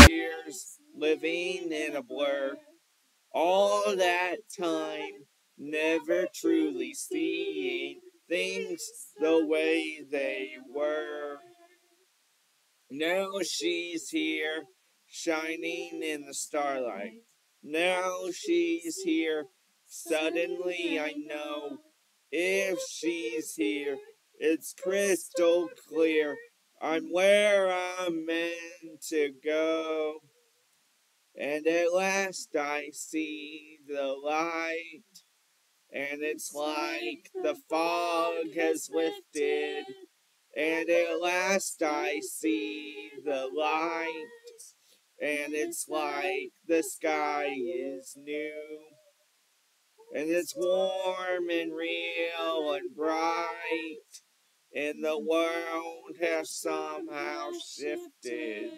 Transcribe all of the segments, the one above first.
Years living in a blur, all that time never truly seeing things the way they were. Now she's here, shining in the starlight. Now she's here, suddenly I know. If she's here, it's crystal clear. I'm where I'm meant to go. And at last I see the light. And it's like the fog has lifted. And at last I see the light. And it's like the sky is new. And it's warm and real and bright. And the world has somehow shifted.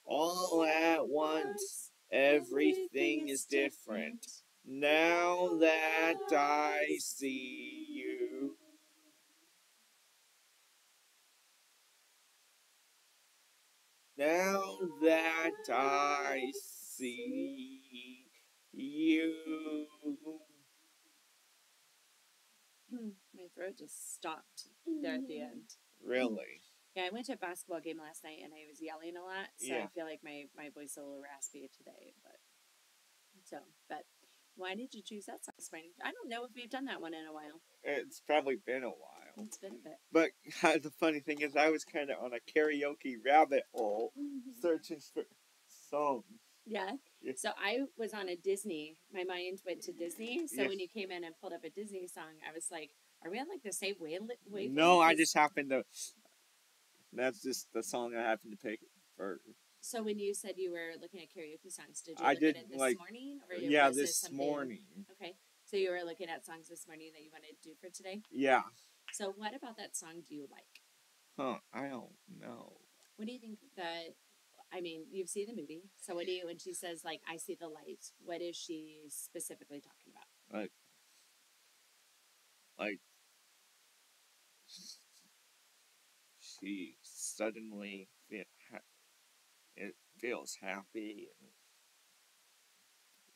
All at once, everything is different. Now that I see you. Now that I see you. My throat just stopped there at the end. Really? Yeah, I went to a basketball game last night and I was yelling a lot, so Yeah. I feel like my voice is a little raspy today. But why did you choose that song? I don't know if we've done that one in a while. It's probably been a while. It's been a bit. But the funny thing is, I was kind of on a karaoke rabbit hole searching for songs. Yeah. Yeah. So I was on a Disney. My mind went to Disney. So Yes. when you came in and pulled up a Disney song, I was like, "Are we on like the same wavelength?" No, I just happened to. That's just the song I happened to pick for. So when you said you were looking at karaoke songs, did you I look did, at it this like, morning, or Yeah, was this this something? morning. Okay, so you were looking at songs this morning that you wanted to do for today. Yeah. So what about that song do you like? Huh? I don't know. What do you think that? I mean, you've seen the movie. So what do you? When she says like, "I see the light," what is she specifically talking about? Like she suddenly it feels happy. And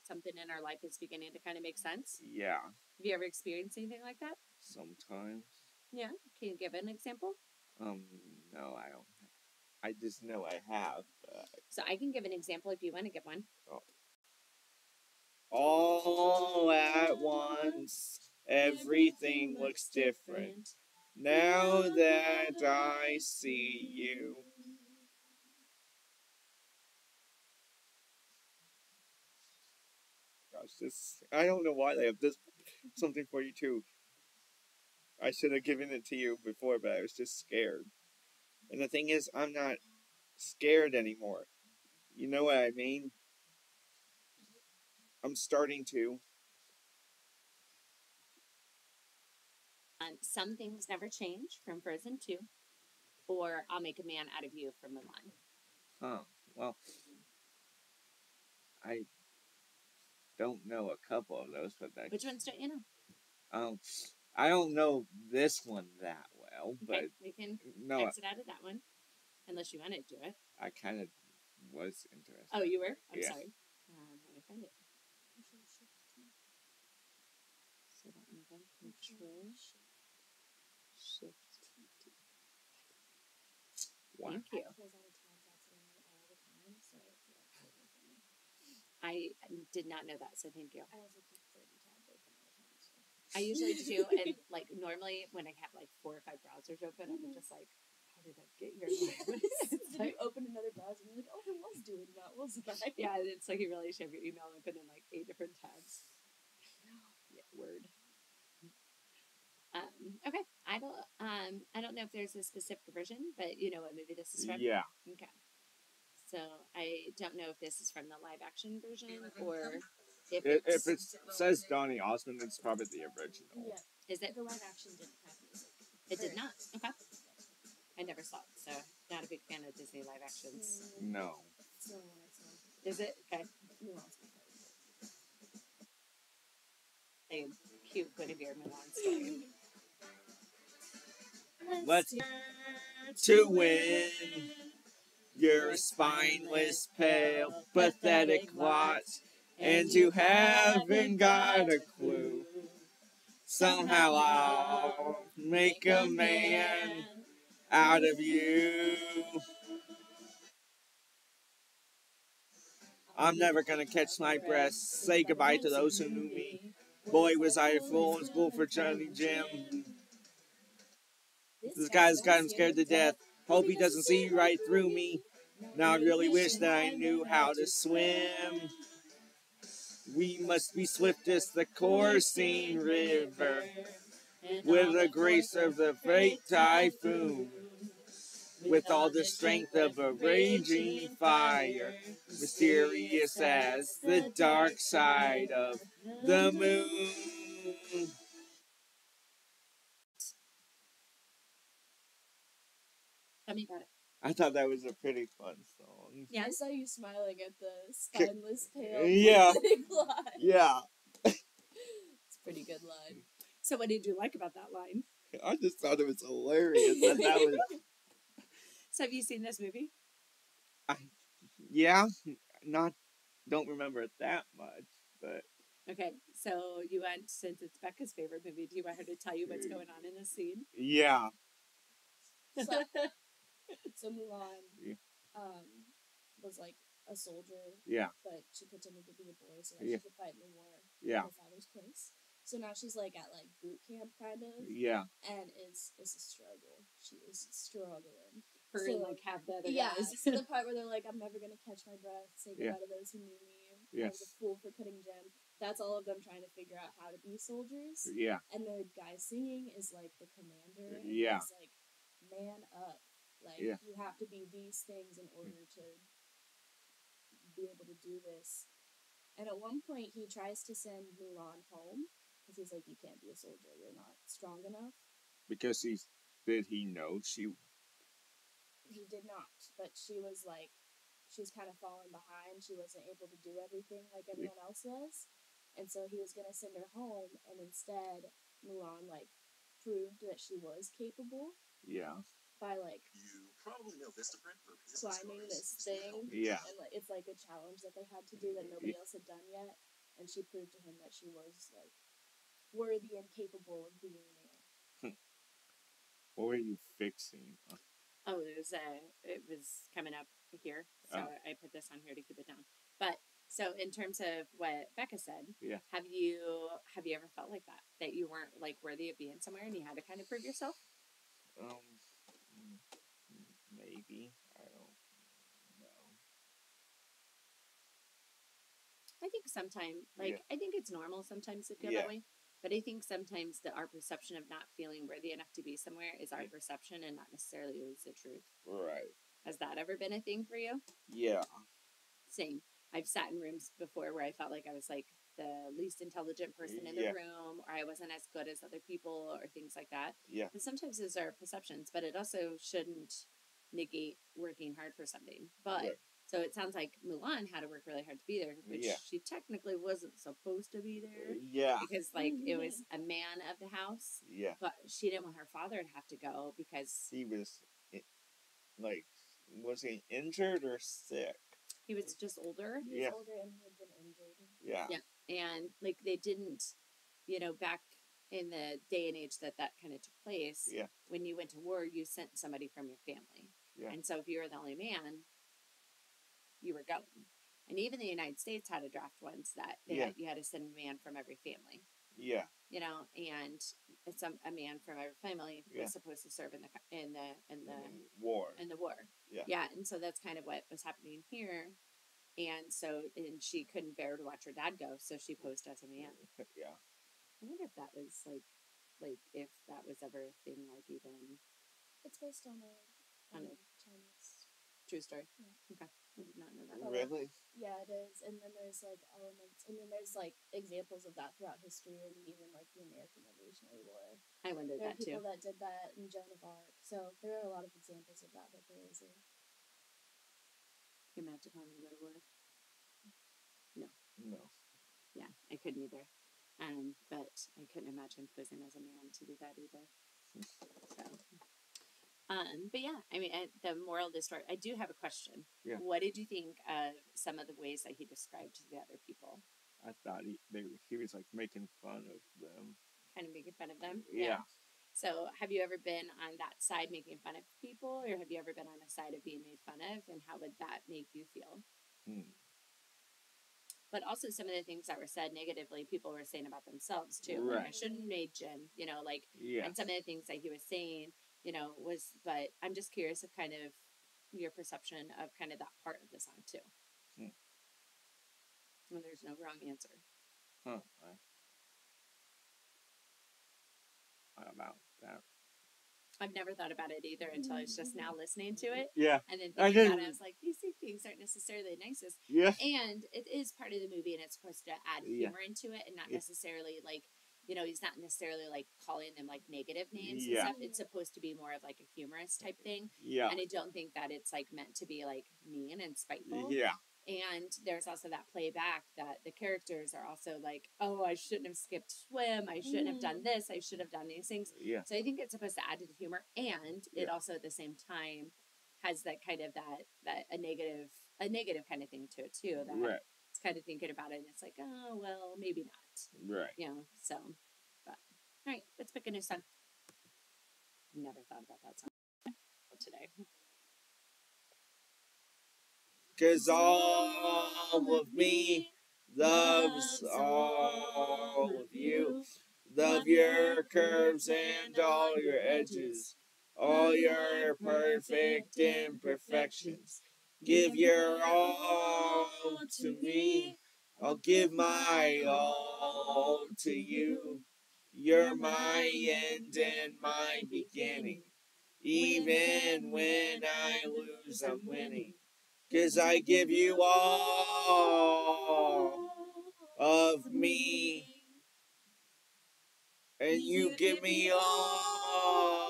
Something in our life is beginning to kind of make sense. yeah. Have you ever experienced anything like that? Sometimes. Yeah. Can you give an example? No, I don't. I just know I have. So I can give an example if you want to give one. All at once, everything looks different. Now that I see you. Gosh, I don't know why they have this something for you too. I should have given it to you before, but I was just scared. And the thing is, I'm not scared anymore. You know what I mean? I'm starting to. Some things never change from Frozen 2, or I'll Make a Man Out of You from Mulan. Huh. Well, I don't know a couple of those, but Which ones don't you know? I don't know this one that well, but Okay, we can no, exit out of that one, unless you want to do it. I kind of was interested. Oh, you were? I'm Yeah. sorry. Let me find it. So that one again. Control. Shift. Wow. Thank you. I did not know that, so thank you. I also keep 30 tabs open all the time. So. I usually do, and like normally when I have like 4 or 5 browsers open, I'm just like, how did I get here? It's like, you open another browser and you're like, oh, I was doing that, wasn't I? Yeah, it's like you really should have your email open in like 8 different tabs. Yeah, word. Okay, I don't know if there's a specific version, but you know what movie this is from? Yeah. Okay. So I don't know if this is from the live action version or if If it's... it says Donny Osmond, it's probably the original. Yeah. Is it? The live action didn't have music. It did not. Okay. I never saw it, so not a big fan of Disney live actions. No. It's the only one I saw. Is it? Okay. Mulan's my A cute Guinevere Mulan story. Let's to win. You're a spineless, pale, pathetic lot, and you haven't got a clue. Somehow I'll make a man out of you. I'm never gonna catch my breath. Say goodbye to those who knew me. Boy, was I a fool in school for Johnny Jim. This guy's got him scared to death. Hope he doesn't see right through me. Now I really wish that I knew how to swim. We must be swift as the coursing river, with the grace of the great typhoon, with all the strength of a raging fire, mysterious as the dark side of the moon. Tell me about it. I thought that was a pretty fun song. Yeah, I saw you smiling at the spineless pale. Yeah. Line. Yeah. It's a pretty good line. So what did you like about that line? I just thought it was hilarious. That was. So have you seen this movie? Yeah, don't remember it that much, but. Okay, so you want, since it's Becca's favorite movie, do you want her to tell you what's going on in this scene? Yeah. So Mulan Yeah. was like a soldier, Yeah. but she pretended to be a boy so that Yeah. she could fight in the war Yeah. in her father's place. So now she's like at like boot camp kind of, Yeah. and it's a struggle. She is struggling. Her So, and like half the other Yeah, guys. so the part where they're like, I'm never gonna catch my breath, say goodbye Yeah. to those who knew me. Yes. I was a fool for cutting Jem. That's all of them trying to figure out how to be soldiers. Yeah. And the guy singing is like the commander. And Yeah. he's like, man up. Like, Yeah. you have to be these things in order to be able to do this. And at one point, he tries to send Mulan home because he's like, you can't be a soldier. You're not strong enough. Because did he know she? He did not. But she was like, she's kind of falling behind. She wasn't able to do everything like everyone else was. And so he was going to send her home. And instead, Mulan, like, proved that she was capable. Yeah. By like you probably know Vistaprint for business climbing cards. this thing, Yeah. and like, it's like a challenge that they had to do that nobody else had done yet, and she proved to him that she was like worthy and capable of being there. What were you fixing? Oh, it was coming up here, so I put this on here to keep it down. But so in terms of what Becca said, Yeah. have you ever felt like that you weren't like worthy of being somewhere and you had to kind of prove yourself? Maybe. I don't know. I think sometimes, I think it's normal sometimes to feel that way. But I think sometimes our perception of not feeling worthy enough to be somewhere is our perception and not necessarily always the truth. Right. Has that ever been a thing for you? Yeah. Same. I've sat in rooms before where I felt like I was like the least intelligent person in the room, or I wasn't as good as other people, or things like that. Yeah. And sometimes those are perceptions, but it also shouldn't negate working hard for something. But so it sounds like Mulan had to work really hard to be there, which she technically wasn't supposed to be there. Yeah. Because like it was a man of the house. Yeah. But she didn't want her father to have to go because he was like, was he injured or sick? He was just older. He was older and he had been injured. Yeah. Yeah. And like they didn't, back in the day and age that kind of took place, when you went to war, you sent somebody from your family. Yeah. And so if you were the only man, you were going. And even the United States had a draft once that you had to send a man from every family. Yeah. And a man from every family was supposed to serve in the war. Yeah. Yeah, and so that's kind of what was happening here. And she couldn't bear to watch her dad go, so she posed as a man. Yeah. I wonder if that was like if that was ever a thing, like even. It's based on a Chinese true story. Yeah. Okay, I did not know that. Really? Yeah, it is. And then there's like elements, and then there's like examples of that throughout history, and even like the American Revolutionary War. I wondered there that are people too. that did that in Joan of Arc. So there are a lot of examples of that there is. Can you imagine having to go to war? No. Yeah, I couldn't either. But I couldn't imagine posing as a man to do that either. So, but yeah, I mean, the moral of the story. I do have a question. Yeah. What did you think of some of the ways that he described the other people? I thought he was like making fun of them. Kind of making fun of them. Yeah. So, have you ever been on that side making fun of people, or have you ever been on a side of being made fun of, and how would that make you feel? But also some of the things that were said negatively, people were saying about themselves too. Right. Like, I shouldn't have made Jim, like, yeah. And some of the things that he was saying, but I'm just curious of kind of your perception of kind of that part of the song too. Well, there's no wrong answer. Huh. I don't know that. I've never thought about it either until I was just now listening to it. Yeah. And then thinking about it, I was like, these things aren't necessarily the nicest. Yeah. And it is part of the movie, and it's supposed to add humor into it, and not necessarily like, he's not necessarily like calling them like negative names and stuff. It's supposed to be more of like a humorous type thing. Yeah. And I don't think that it's like meant to be like mean and spiteful. Yeah. And there's also that playback that the characters are also like, oh, I shouldn't have skipped swim. I shouldn't have done this. I should have done these things. Yeah. So I think it's supposed to add to the humor. And it also at the same time has that kind of that a negative kind of thing to it too. That it's kind of thinking about it and it's like, oh, well, maybe not. Right. So, but all right, let's pick a new song. Never thought about that song today. 'Cause all of me loves all of you. Love your curves and all your edges, all your perfect imperfections. Give your all to me. I'll give my all to you. You're my end and my beginning. Even when I lose, I'm winning. 'Cause I give you all of me, and you give me all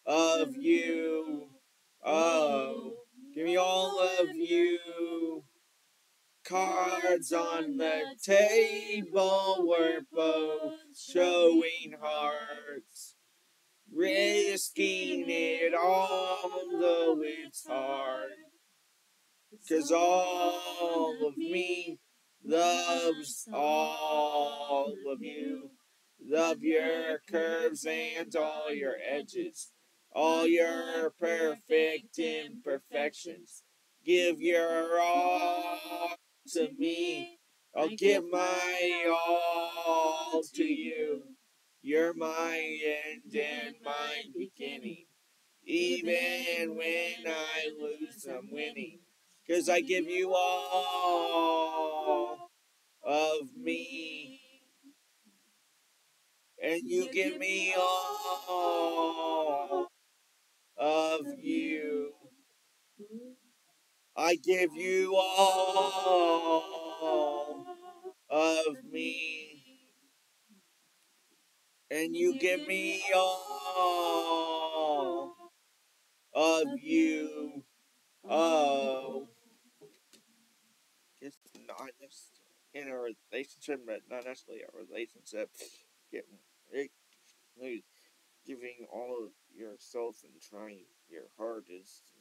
of you. Oh, give me all of you. Cards on the table, we're both showing hearts. Risking it all, though it's hard. 'Cause all of me loves all of you. Love your curves and all your edges, all your perfect imperfections. Give your all to me. I'll give my all to you. You're my end and my beginning. Even when I lose, I'm winning. 'Cause I give you all of me, and you give me all of you. I give you all of me, and you give me all of you. Oh. Just not just in a relationship, but not necessarily a relationship. Giving all of yourself and trying your hardest.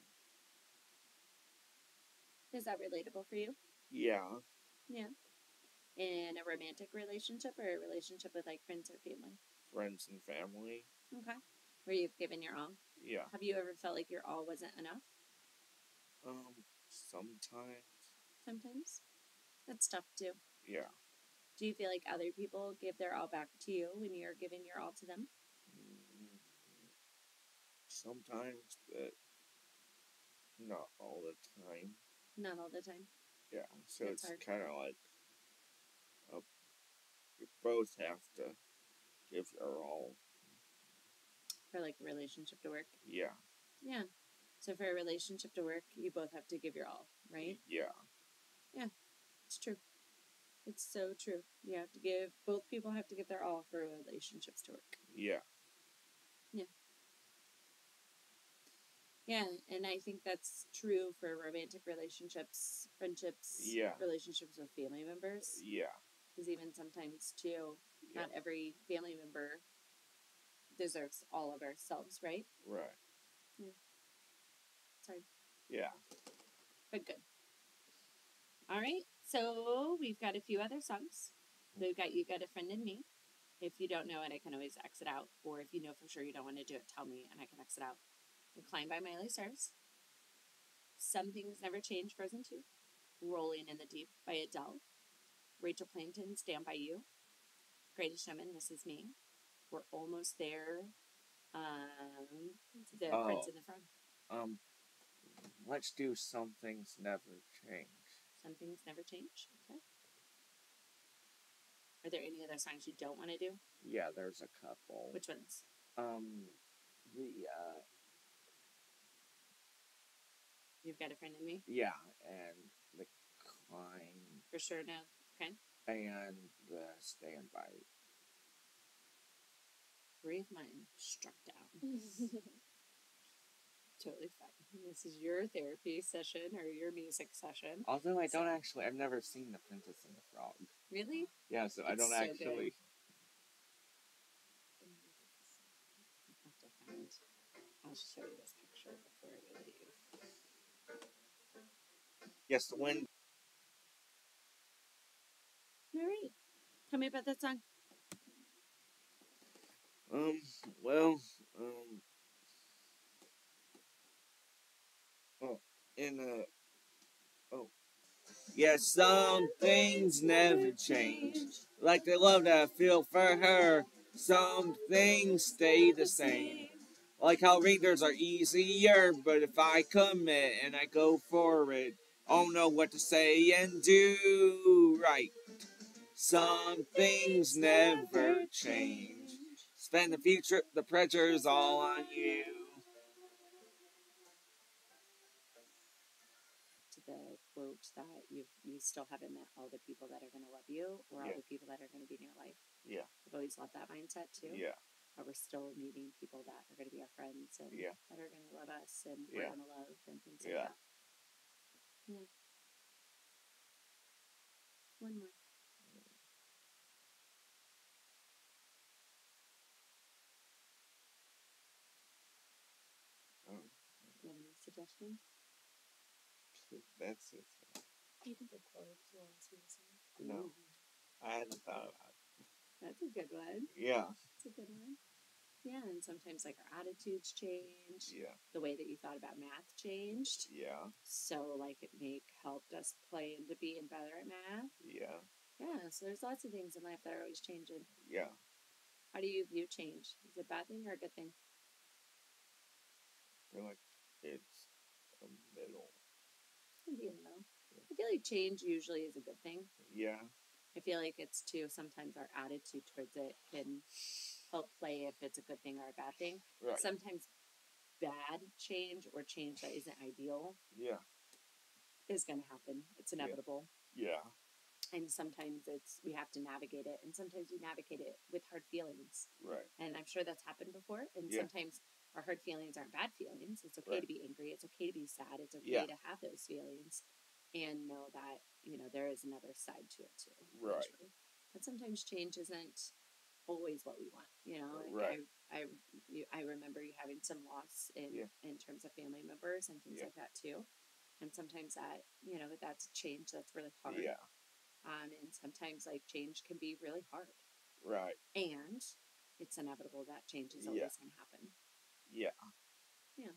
Is that relatable for you? Yeah. Yeah. In a romantic relationship or a relationship with like friends or family? Friends and family. Okay. Where you've given your all? Yeah. Have you ever felt like your all wasn't enough? Sometimes. Sometimes? That's tough too. Yeah. Do you feel like other people give their all back to you when you're giving your all to them? Sometimes, but not all the time. Not all the time. Yeah, so it's kind of like you both have to give your all. For like a relationship to work? Yeah. Yeah. So for a relationship to work, you both have to give your all, right? Yeah. Yeah, it's true. It's so true. You have to give, both people have to give their all for relationships to work. Yeah. Yeah. Yeah, and I think that's true for romantic relationships, friendships, relationships with family members. Yeah. Because even sometimes, too, Yeah. not every family member deserves all of ourselves, right? Right. Yeah. Sorry. Yeah. But good. All right. So we've got a few other songs. We've got You Got a Friend in Me. If you don't know it, I can always exit out. Or if you know for sure you don't want to do it, tell me and I can exit out. Climb by Miley Cyrus. Some Things Never Change, Frozen 2. Rolling in the Deep by Adele. Rachel Plankton, Stand By You. Greatest Showman, This Is Me. We're almost there. The Prince and the Frog. Let's do Some Things Never Change. Some Things Never Change. Okay. Are there any other songs you don't want to do? Yeah, there's a couple. Which ones? You've Got a Friend in Me? Yeah, and The Climb. For sure, no. Okay. And the Stand By. 3 of mine struck down. Totally fine. This is your therapy session or your music session. Although I've never seen The Princess and the Frog. Really? Yeah, so I don't so actually. I'll show you this picture before we leave. Yes, the wind. All right. Tell me about that song. Yeah, some things never change. Like the love that I feel for her, some things stay the same. Like how readers are easier, but if I commit and I go for it, I'll know what to say and do right. Some things never change. Spend the future, the pressure's all on you. To the quote that you still haven't met all the people that are going to love you or all the people that are going to be in your life. Yeah. I've always loved that mindset too. Yeah. But we're still meeting people that are going to be our friends and that are going to love us and we're going to love and things like that. Yeah. One more. Do you have any suggestions? That's it. You can put Chloe to last week. No. I hadn't thought about it. That's a good one. Yeah. That's a good one. Yeah, and sometimes like our attitudes change. Yeah. The way that you thought about math changed. Yeah. So like it helped us play into being better at math. Yeah. Yeah, so there's lots of things in life that are always changing. Yeah. How do you view change? Is it a bad thing or a good thing? I feel like it's a middle. It can be in the middle. Yeah. I feel like change usually is a good thing. Yeah. I feel like it's too, sometimes our attitude towards it can help play if it's a good thing or a bad thing. Right. Sometimes bad change or change that isn't ideal is going to happen. It's inevitable. Yeah. And sometimes we have to navigate it. And sometimes we navigate it with hard feelings. Right. And I'm sure that's happened before. And sometimes our hard feelings aren't bad feelings. It's okay to be angry. It's okay to be sad. It's okay to have those feelings. And know that, there is another side to it too. Right. Actually. But sometimes change isn't always what we want. Right. I remember you having some loss in terms of family members and things like that too. And sometimes that, that's change that's really hard. Yeah. And sometimes like change can be really hard. Right. And it's inevitable that change is always going to happen. Yeah. Yeah.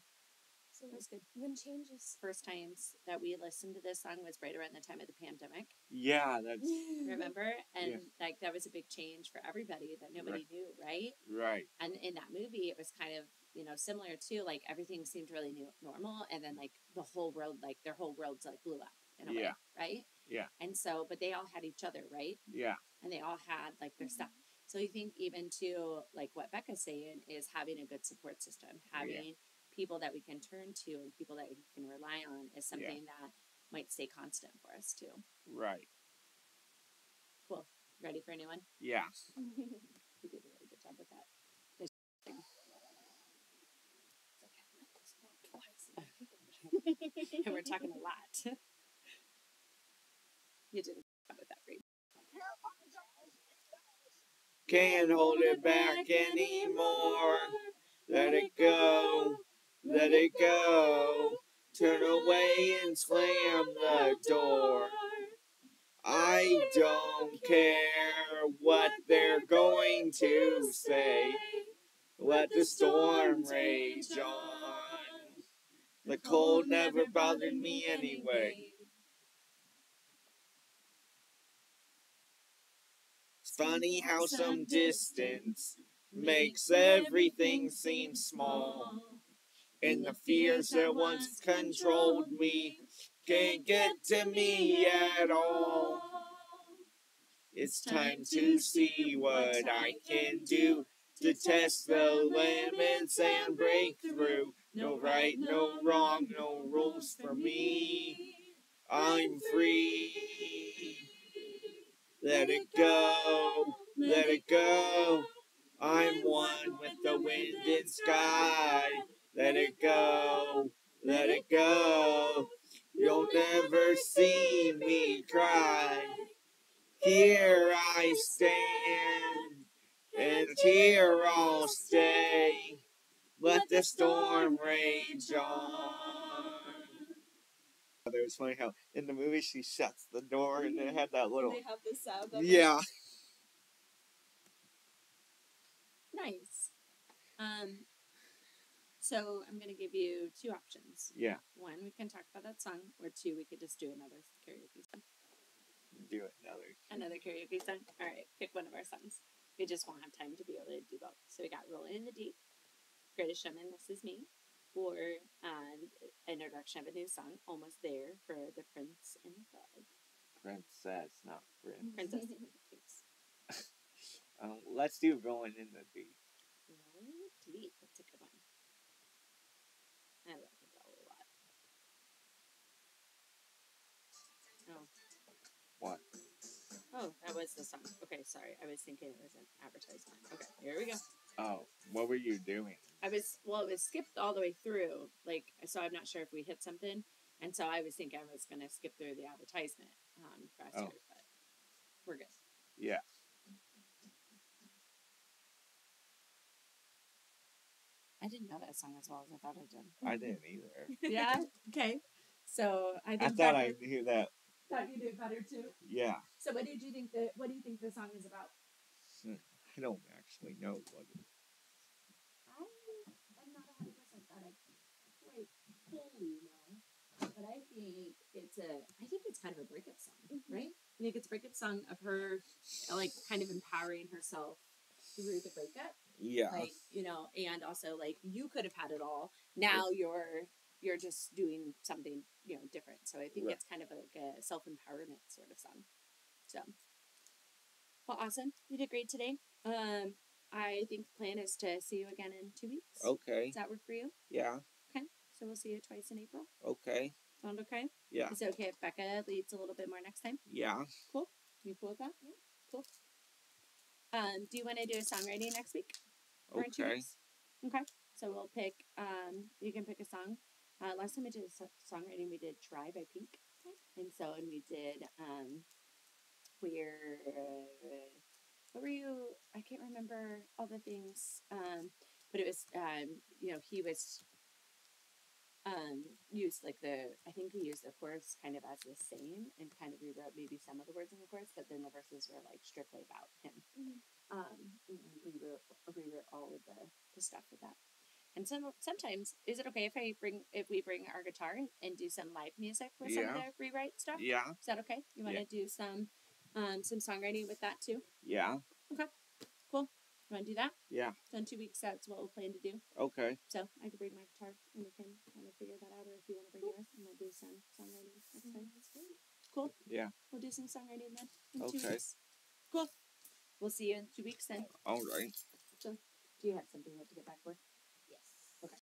So that's good. When changes. First times that we listened to this song was right around the time of the pandemic. Yeah, that's. Remember? And like that was a big change for everybody that nobody knew, right? Right. And in that movie, it was kind of, similar to like everything seemed really normal. And then like the whole world, like their whole world's like blew up in a way, right? Yeah. And so, but they all had each other, right? Yeah. And they all had like their stuff. So I think even to like what Becca's saying is having a good support system, having people that we can turn to and people that we can rely on is something that might stay constant for us too. Right. Cool. Ready for a new one? Yeah. You did a really good job with that. This thing. Okay. Twice. and we're talking a lot. You didn't come with that read. Can't hold it back anymore. Let it go. Let it go. Turn away and slam the door. I don't care what they're going to say. Let the storm rage on. The cold never bothered me anyway. It's funny how some distance makes everything seem small. And the fears that once controlled me can't get to me at all. It's time to see what I can do to test the limits and break through. No right, no wrong, no rules for me. I'm free. Let it go, let it go. I'm one with the wind and sky. Let it go, let it go. You'll never see me cry. Here I stand, and here I'll stay. Let the storm rage on. It was funny how in the movie she shuts the door and it had that little. They have the sound of Yeah. Nice. So I'm going to give you two options. Yeah. One, we can talk about that song, or two, we could just do another karaoke song. Do it Another karaoke song? All right, pick one of our songs. We just won't have time to be able to do both. So we got Rolling in the Deep, Greatest Showman, This Is Me, or introduction of a new song, Almost There, for The Prince and the Frog. Princess, not prince. Princess. Thanks. Let's do Rolling in the Deep. Rolling in the Deep. That's a good one. I love it a lot. Oh. What? Oh, that was the song. Okay, sorry. I was thinking it was an advertisement. Okay, here we go. Oh, what were you doing? It was skipped all the way through. So I'm not sure if we hit something. And so I was thinking I was going to skip through the advertisement faster, but we're good. Yeah. I didn't know that song as well as I thought I did. I didn't either. Yeah? Okay. So I think thought I knew that. Thought you did better too? Yeah. So what do you think the song is about? I don't actually know what it is. I'm not 100% that I quite fully know, but I think it's kind of a breakup song, right? I think it's a breakup song of her, like, kind of empowering herself through the breakup. Yeah. Like, and also, like, you could have had it all. Now you're just doing something, different. So I think Right. it's kind of like a self-empowerment sort of song. So, well, awesome. You did great today. I think the plan is to see you again in 2 weeks. Okay. Does that work for you? Yeah. Okay. So we'll see you twice in April. Okay. Sound okay? Yeah. Is it okay if Becca leads a little bit more next time? Yeah. Cool. You cool with that? Yeah. Cool. Do you want to do a songwriting next week? Or in 2 Okay. weeks? Okay. So we'll pick, you can pick a song. Last time we did songwriting, we did Try by Pink. And we did, what were you, I can't remember all the things, but it was, he was, used I think he used the chorus kind of as the same and kind of rewrote maybe some of the words in the chorus, but then the verses were like strictly about him. Rewrote all of the stuff with that. And sometimes, is it okay if we bring our guitar and do some live music with some of the rewrite stuff? Yeah. Is that okay? You want to do some songwriting with that too? Yeah. Okay. Cool. You want to do that? Yeah. So in 2 weeks, that's what we'll plan to do. Okay. So I can bring my guitar and we can kind of figure that out, or if you want to bring yours, and we'll do some songwriting next time. Cool. Yeah. We'll do some songwriting then in 2 Okay. weeks. Cool. We'll see you in 2 weeks then. All right. So, do you have something you have to get back for?